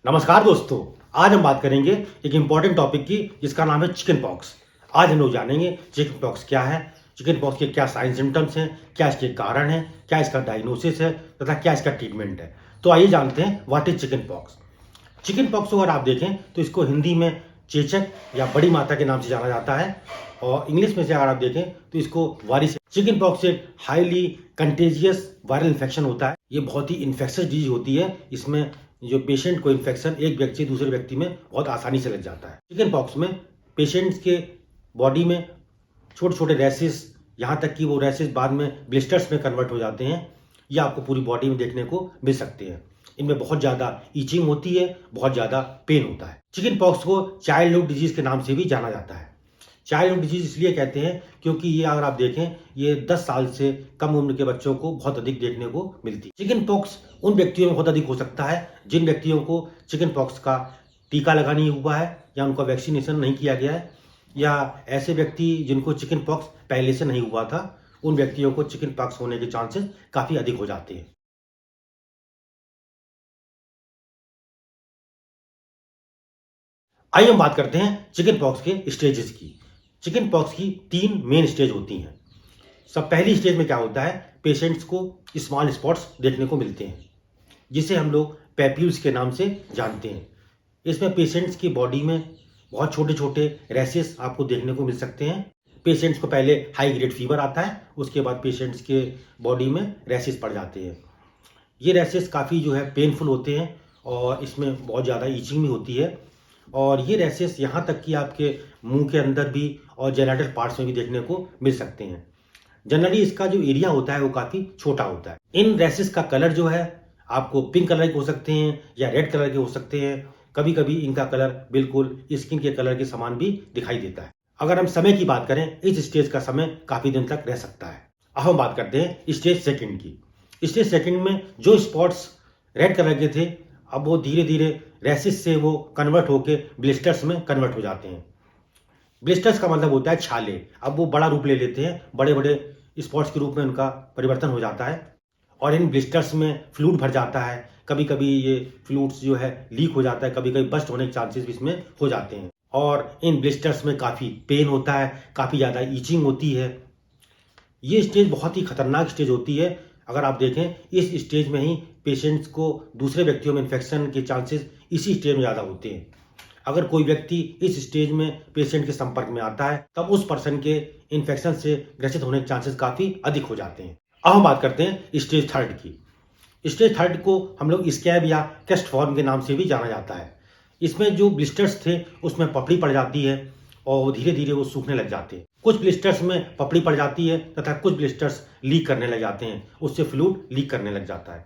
नमस्कार दोस्तों। आज हम बात करेंगे एक इम्पॉर्टेंट टॉपिक की जिसका नाम है चिकन पॉक्स। आज हम लोग जानेंगे चिकन पॉक्स क्या है, चिकन पॉक्स के क्या साइन सिम्टम्स हैं, क्या इसके कारण हैं, क्या इसका डायग्नोसिस है तथा क्या इसका ट्रीटमेंट है। तो आइए जानते हैं what is chicken pox. Chicken pox अगर आप देखें तो इसको हिंदी में चेचक या बड़ी माता के नाम से जाना जाता है और इंग्लिश में से अगर आप देखें तो इसको वारिस। चिकन पॉक्स एक हाईली कंटेजियस वायरल इन्फेक्शन होता है। ये बहुत ही इन्फेक्शस डिजीज होती है। इसमें जो पेशेंट को इन्फेक्शन एक व्यक्ति से दूसरे व्यक्ति में बहुत आसानी से लग जाता है। चिकन पॉक्स में पेशेंट्स के बॉडी में छोटे छोटे रैसेस, यहाँ तक कि वो रैसेस बाद में ब्लिस्टर्स में कन्वर्ट हो जाते हैं। ये आपको पूरी बॉडी में देखने को मिल सकते हैं। इनमें बहुत ज़्यादा ईचिंग होती है, बहुत ज़्यादा पेन होता है। चिकन पॉक्स को चाइल्डहुड डिजीज के नाम से भी जाना जाता है। चाइल्डहुड डिजीज इसलिए कहते हैं क्योंकि ये अगर आप देखें ये 10 साल से कम उम्र के बच्चों को बहुत अधिक देखने को मिलती है। चिकन पॉक्स उन व्यक्तियों में बहुत अधिक हो सकता है जिन व्यक्तियों को चिकन पॉक्स का टीका लगा नहीं हुआ है या उनका वैक्सीनेशन नहीं किया गया है, या ऐसे व्यक्ति जिनको चिकन पॉक्स पहले से नहीं हुआ था, उन व्यक्तियों को चिकन पॉक्स होने के चांसेस काफ़ी अधिक हो जाते हैं। आइए हम बात करते हैं चिकन पॉक्स के स्टेजेस की। चिकन पॉक्स की 3 मेन स्टेज होती हैं। सब पहली स्टेज में क्या होता है, पेशेंट्स को स्मॉल स्पॉट्स देखने को मिलते हैं जिसे हम लोग पैप्यूल्स के नाम से जानते हैं। इसमें पेशेंट्स की बॉडी में बहुत छोटे छोटे रैसेस आपको देखने को मिल सकते हैं। पेशेंट्स को पहले हाई ग्रेड फीवर आता है, उसके बाद पेशेंट्स के बॉडी में रैसेस पड़ जाते हैं। ये रैसेस काफ़ी जो है पेनफुल होते हैं और इसमें बहुत ज़्यादा ईचिंग भी होती है। और ये रैसेस यहाँ तक कि आपके मुंह के अंदर भी और जेनिटल पार्ट्स में भी देखने को मिल सकते हैं। जनरली इसका जो एरिया होता है वो काफ़ी छोटा होता है। इन रैसेस का कलर जो है आपको पिंक कलर के हो सकते हैं या रेड कलर के हो सकते हैं। कभी कभी इनका कलर बिल्कुल स्किन के कलर के समान भी दिखाई देता है। अगर हम समय की बात करें, इस स्टेज का समय काफ़ी दिन तक रह सकता है। अब हम बात करते हैं स्टेज सेकंड की। स्टेज सेकंड में जो स्पॉट्स रेड कलर के थे, अब वो धीरे धीरे रैसेस से वो कन्वर्ट होकर ब्लिस्टर्स में कन्वर्ट हो जाते हैं। ब्लिस्टर्स का मतलब होता है छाले। अब वो बड़ा रूप ले लेते हैं, बड़े बड़े स्पॉट्स के रूप में उनका परिवर्तन हो जाता है और इन ब्लिस्टर्स में फ्लूइड भर जाता है। कभी कभी ये फ्लूइड्स जो है लीक हो जाता है, कभी कभी बस्ट होने के चांसेस भी इसमें हो जाते हैं और इन ब्लिस्टर्स में काफ़ी पेन होता है, काफ़ी ज़्यादा ईचिंग होती है। ये स्टेज बहुत ही खतरनाक स्टेज होती है। अगर आप देखें इस स्टेज में ही पेशेंट्स को दूसरे व्यक्तियों में इन्फेक्शन के चांसेस इसी स्टेज में ज़्यादा होते हैं। अगर कोई व्यक्ति इस स्टेज में पेशेंट के संपर्क में आता है तब उस पर्सन के इन्फेक्शन से ग्रसित होने के चांसेस काफ़ी अधिक हो जाते हैं। अब हम बात करते हैं स्टेज थर्ड की। स्टेज थर्ड को हम लोग स्कैब या केस्ट फॉर्म के नाम से भी जाना जाता है। इसमें जो ब्लिस्टर्स थे उसमें पपड़ी पड़ जाती है और धीरे धीरे वो सूखने लग जाते हैं। कुछ ब्लिस्टर्स में पपड़ी पड़ जाती है तथा कुछ ब्लिस्टर्स लीक करने लग जाते हैं, उससे फ्लूइड लीक करने लग जाता है।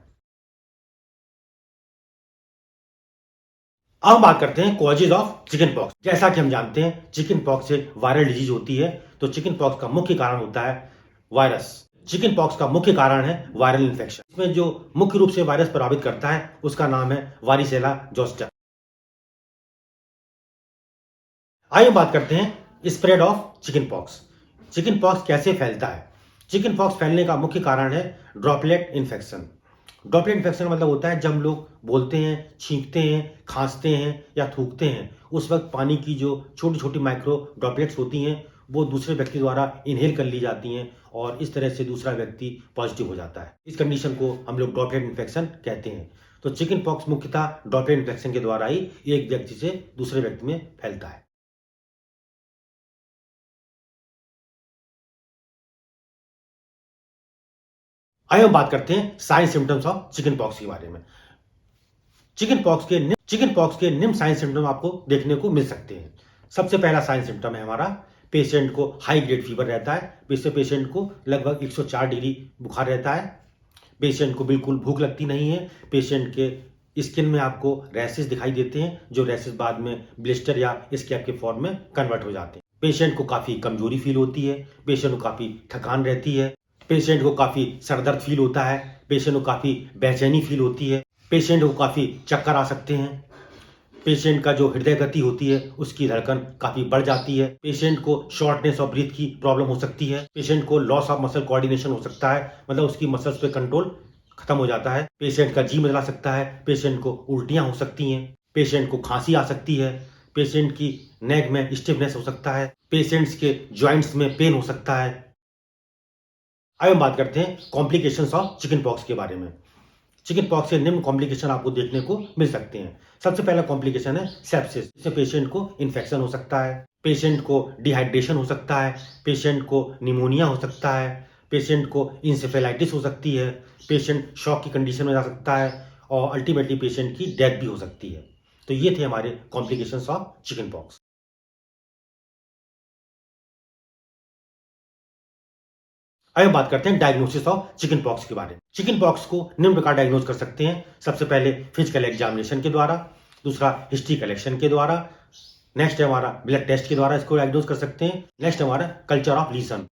अब हम बात करते हैं कॉजेज ऑफ चिकन पॉक्स। जैसा कि हम जानते हैं चिकन पॉक्स एक वायरल डिजीज होती है, तो चिकन पॉक्स का मुख्य कारण होता है वायरस। चिकन पॉक्स का मुख्य कारण है वायरल इन्फेक्शन। इसमें जो मुख्य रूप से वायरस प्रभावित करता है उसका नाम है वारिसेला जोस्टर। आइए हम बात करते हैं spread of chicken pox. Chicken pox कैसे फैलता है। चिकन पॉक्स फैलने का मुख्य कारण है ड्रॉपलेट इन्फेक्शन। ड्रॉपलेट इन्फेक्शन का मतलब होता है जब हम लोग बोलते हैं, छींकते हैं, खांसते हैं या थूकते हैं, उस वक्त पानी की जो छोटी छोटी माइक्रो ड्रॉपलेट्स होती हैं वो दूसरे व्यक्ति द्वारा इनहेल कर ली जाती हैं और इस तरह से दूसरा व्यक्ति पॉजिटिव हो जाता है। इस कंडीशन को हम लोग ड्रॉपलेट इन्फेक्शन कहते हैं। तो चिकन पॉक्स मुख्यतः ड्रॉपलेट इन्फेक्शन के द्वारा ही एक व्यक्ति से दूसरे व्यक्ति में फैलता है। आइए हम बात करते हैं sign symptoms of chicken pox के बारे में। चिकन पॉक्स के निम्न साइन सिम्टम आपको देखने को मिल सकते हैं। सबसे पहला साइन सिम्टम है हमारा, पेशेंट को हाई ग्रेड फीवर रहता है। इससे पेशेंट को लगभग 104 डिग्री बुखार रहता है। पेशेंट को बिल्कुल भूख लगती नहीं है। पेशेंट के स्किन में आपको रैसेस दिखाई देते हैं, जो रैसेस बाद में ब्लिस्टर या स्कैब के फॉर्म में कन्वर्ट हो जाते हैं। पेशेंट को काफ़ी कमजोरी फील होती है। पेशेंट को काफ़ी थकान रहती है। पेशेंट को काफ़ी सरदर्द फील होता है। पेशेंट को काफ़ी बेचैनी फील होती है। पेशेंट को काफ़ी चक्कर आ सकते हैं। पेशेंट का जो हृदय गति होती है उसकी धड़कन काफ़ी बढ़ जाती है। पेशेंट को शॉर्टनेस ऑफ ब्रीथ की प्रॉब्लम हो सकती है। पेशेंट को लॉस ऑफ मसल कोऑर्डिनेशन हो सकता है, मतलब उसकी मसल्स पे कंट्रोल खत्म हो जाता है। पेशेंट का जी मिचला सकता है। पेशेंट को उल्टियां हो सकती हैं। पेशेंट को काफ़ी चक्कर आ सकते हैं। पेशेंट को शॉर्टनेस ऑफ ब्रीथ की प्रॉब्लम हो सकती है, मतलब उसकी मसल्स पे कंट्रोल खत्म हो जाता है। पेशेंट का जी मिचला सकता है। पेशेंट को उल्टियां हो सकती हैं। पेशेंट को खांसी आ सकती है, पेशेंट की नेक में स्टिफनेस हो सकता है, पेशेंट्स के जॉइंट्स में पेन हो सकता है। अब हम बात करते हैं कॉम्प्लिकेशंस ऑफ चिकन पॉक्स के बारे में। चिकन पॉक्स के निम्न कॉम्प्लिकेशन आपको देखने को मिल सकते हैं। सबसे पहला कॉम्प्लिकेशन है सेप्सिस, जिससे पेशेंट को इन्फेक्शन हो सकता है, पेशेंट को डिहाइड्रेशन हो सकता है, पेशेंट को निमोनिया हो सकता है, पेशेंट को इंसेफेलाइटिस हो सकती है, पेशेंट शॉक की कंडीशन में जा सकता है और अल्टीमेटली पेशेंट की डेथ भी हो सकती है। तो ये थे हमारे कॉम्प्लिकेशंस ऑफ चिकन पॉक्स। अब हम बात करते हैं डायग्नोसिस ऑफ चिकन पॉक्स के बारे में। चिकन पॉक्स को निम्न प्रकार डायग्नोज कर सकते हैं। सबसे पहले फिजिकल एग्जामिनेशन के द्वारा, दूसरा हिस्ट्री कलेक्शन के द्वारा, नेक्स्ट है हमारा ब्लड टेस्ट के द्वारा इसको डायग्नोज कर सकते हैं, नेक्स्ट हमारा कल्चर ऑफ लीजन।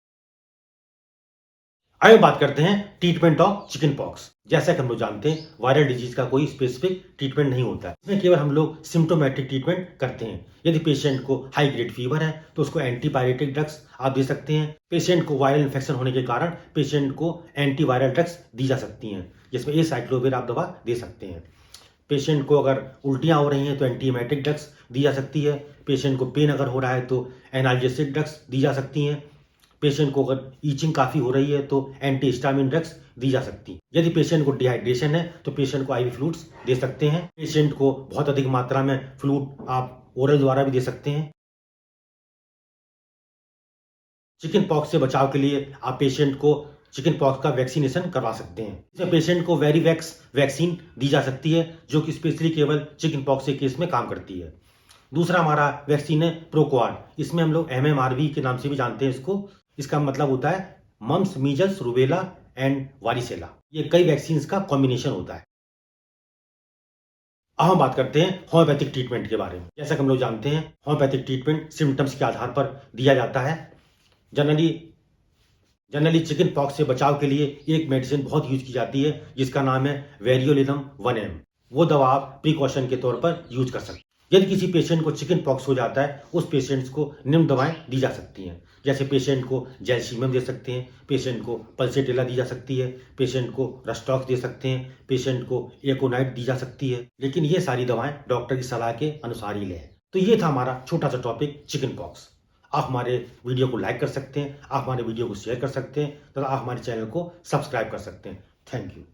अब बात करते हैं ट्रीटमेंट ऑफ चिकन पॉक्स। जैसा कि हम लोग जानते हैं वायरल डिजीज का कोई स्पेसिफिक ट्रीटमेंट नहीं होता है, इसमें केवल हम लोग सिम्टोमेटिक ट्रीटमेंट करते हैं। यदि पेशेंट को हाई ग्रेड फीवर है तो उसको एंटीपायरेटिक ड्रग्स आप दे सकते हैं। पेशेंट को वायरल इन्फेक्शन होने के कारण पेशेंट को एंटीवायरल ड्रग्स दी जा सकती हैं, जिसमें एसाइक्लोविर आप दवा दे सकते हैं। पेशेंट को अगर उल्टियाँ हो रही हैं तो एंटीएमेटिक ड्रग्स दी जा सकती है। पेशेंट को पेन अगर हो रहा है तो एनाल्जेसिक ड्रग्स दी जा सकती हैं। पेशेंट को अगर ईचिंग काफ़ी हो रही है तो एंटी हिस्टामिन ड्रग्स दी जा सकती है। यदि पेशेंट को डिहाइड्रेशन है तो पेशेंट को आईवी फ्लूइड्स दे सकते हैं। पेशेंट को बहुत अधिक मात्रा में फ्लूइड आप ओरल द्वारा भी दे सकते हैं। चिकन पॉक्स से बचाव के लिए आप पेशेंट को चिकन पॉक्स का वैक्सीनेशन करवा सकते हैं। इसमें पेशेंट को वेरीवैक्स वैक्सीन दी जा सकती है, जो कि स्पेशली केवल चिकन पॉक्स के केस में काम करती है। दूसरा हमारा वैक्सीन है प्रोक्वाड। इसमें हम लोग MMRV के नाम से भी जानते हैं इसको। इसका मतलब होता है मम्स, मीजल्स, रूबेला एंड वारिसेला। ये कई वैक्सीन का कॉम्बिनेशन होता है। अब हम बात करते हैं होम्योपैथिक ट्रीटमेंट के बारे में। जैसा कि हम लोग जानते हैं होम्योपैथिक ट्रीटमेंट सिम्टम्स के आधार पर दिया जाता है। जनरली चिकन पॉक्स से बचाव के लिए एक मेडिसिन बहुत यूज की जाती है, जिसका नाम है वेरियोलिनम 1M। वो दवा आप प्रिकॉशन के तौर पर यूज कर सकते हैं। यदि किसी पेशेंट को चिकन पॉक्स हो जाता है, उस पेशेंट्स को निम्न दवाएं दी जा सकती हैं। जैसे पेशेंट को जैलसीमियम दे सकते हैं, पेशेंट को पल्सेटिला दी जा सकती है, पेशेंट को रस्टॉक्स दे सकते हैं, पेशेंट को एकोनाइट दी जा सकती है। लेकिन ये सारी दवाएं डॉक्टर की सलाह के अनुसार ही लें। तो ये था हमारा छोटा सा टॉपिक चिकन पॉक्स। आप हमारे वीडियो को लाइक कर सकते हैं, आप हमारे वीडियो को शेयर कर सकते हैं तथा आप हमारे चैनल को सब्सक्राइब कर सकते हैं। Thank you.